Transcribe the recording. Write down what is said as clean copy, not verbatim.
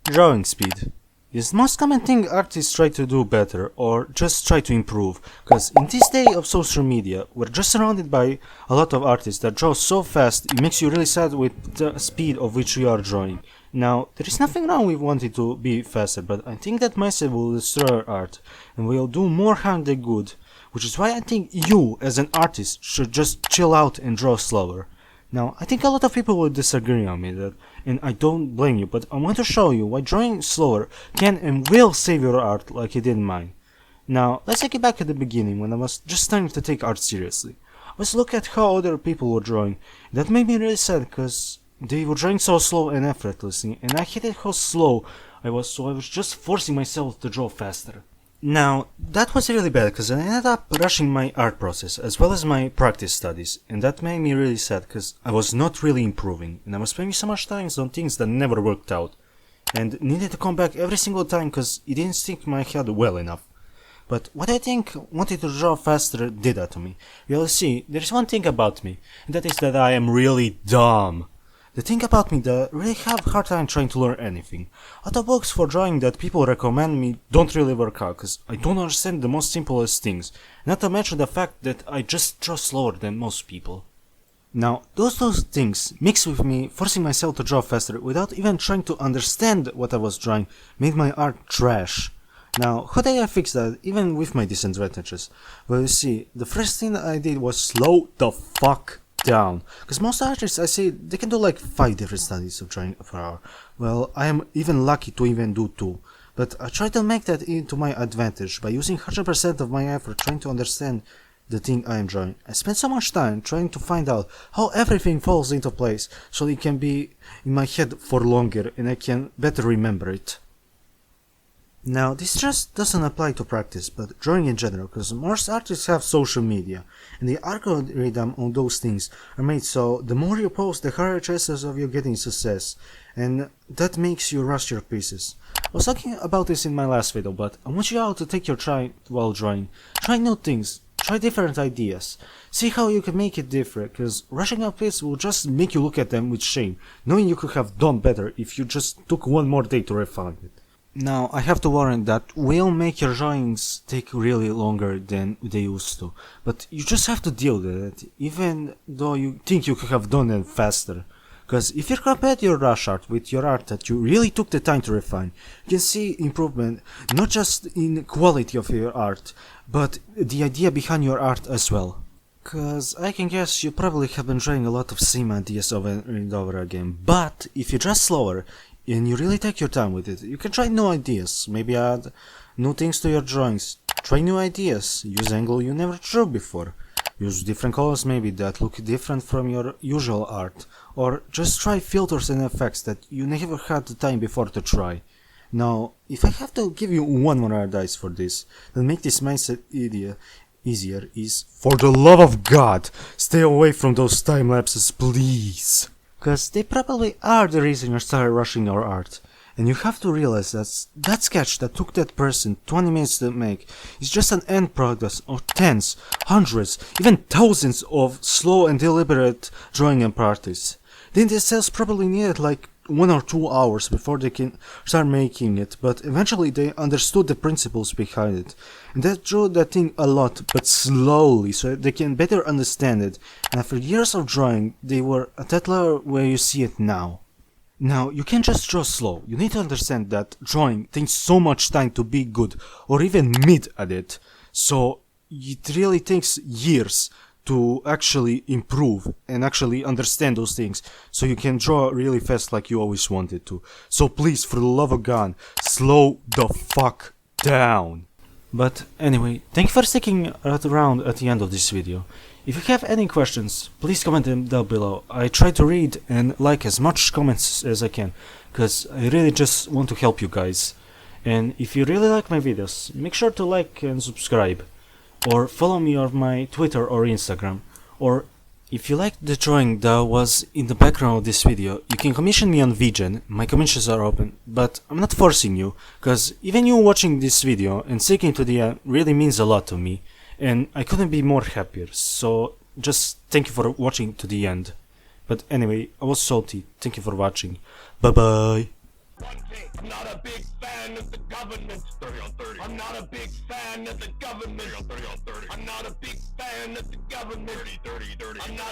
Drawing speed is the most common thing artists try to do better or just try to improve, because in this day of social media we're just surrounded by a lot of artists that draw so fast it makes you really sad with the speed of which you are drawing. Now, there is nothing wrong with wanting to be faster, but I think that mindset will destroy our art and will do more harm than good, which is why I think you as an artist should just chill out and draw slower. Now, I think a lot of people will disagree on me that, and I don't blame you, but I want to show you why drawing slower can and will save your art like it did mine. Now, let's take it back at the beginning when I was just starting to take art seriously. Let's look at how other people were drawing. That made me really sad because they were drawing so slow and effortlessly, and I hated how slow I was, so I was just forcing myself to draw faster. Now, that was really bad because I ended up rushing my art process as well as my practice studies, and that made me really sad because I was not really improving and I was spending so much time on things that never worked out and needed to come back every single time because it didn't stick my head well enough. But what I think wanting to draw faster did that to me. You'll see, there's one thing about me, and that is that I am really dumb. The thing about me that I really have a hard time trying to learn anything. Other books for drawing that people recommend me don't really work out because I don't understand the most simplest things, not to mention the fact that I just draw slower than most people. Now, those things mixed with me forcing myself to draw faster without even trying to understand what I was drawing made my art trash. Now, how did I fix that even with my disadvantages? Well, you see, the first thing I did was slow the fuck down, because most artists I see they can do like 5 different studies of drawing per hour. Well, I am even lucky to even do 2, but I try to make that into my advantage by using 100% of my effort trying to understand the thing I am drawing. I spend so much time trying to find out how everything falls into place so it can be in my head for longer and I can better remember it. Now, this just doesn't apply to practice, but drawing in general, because most artists have social media, and the algorithm on those things are made so the more you post, the higher chances of you getting success, and that makes you rush your pieces. I was talking about this in my last video, but I want you all to take your time while drawing. Try new things, try different ideas, see how you can make it different, because rushing a piece will just make you look at them with shame, knowing you could have done better if you just took one more day to refine it. Now, I have to warn that will make your drawings take really longer than they used to, but you just have to deal with it, even though you think you could have done it faster. Because if you compare your rush art with your art that you really took the time to refine, you can see improvement not just in quality of your art, but the idea behind your art as well. Cause I can guess you probably have been drawing a lot of same ideas over and over again, but if you draw slower, and you really take your time with it, you can try new ideas, maybe add new things to your drawings, try new ideas, use angle you never drew before, use different colors maybe that look different from your usual art, or just try filters and effects that you never had the time before to try. Now, if I have to give you one more advice for this, that make this mindset easier is, for the love of God, stay away from those time lapses, please. Because they probably are the reason you started rushing your art. And you have to realize that sketch that took that person 20 minutes to make is just an end product of tens, hundreds, even thousands of slow and deliberate drawing and practice. Then the cells probably needed like 1 or 2 hours before they can start making it, but eventually they understood the principles behind it. And that drew that thing a lot, but slowly, so they can better understand it. And after years of drawing, they were at that level where you see it now. Now, you can't just draw slow. You need to understand that drawing takes so much time to be good, or even mid at it. So, it really takes years to actually improve and actually understand those things, so you can draw really fast like you always wanted to. So please, for the love of God, slow the fuck down. But anyway, thank you for sticking around at the end of this video. If you have any questions, please comment them down below. I try to read and like as much comments as I can, because I really just want to help you guys. And if you really like my videos, make sure to like and subscribe, or follow me on my Twitter or Instagram. Or if you like the drawing that was in the background of this video, you can commission me on VGen. My commissions are open, but I'm not forcing you, because even you watching this video and sticking to the end really means a lot to me, and I couldn't be more happier. So just thank you for watching to the end. But anyway, I was salty. Thank you for watching. Bye bye. I'm not a big fan of the government. 30 on 30. I'm not a big fan of the government. 30 on 30 on 30. I'm not a big fan of the government. 30, 30, 30. I'm not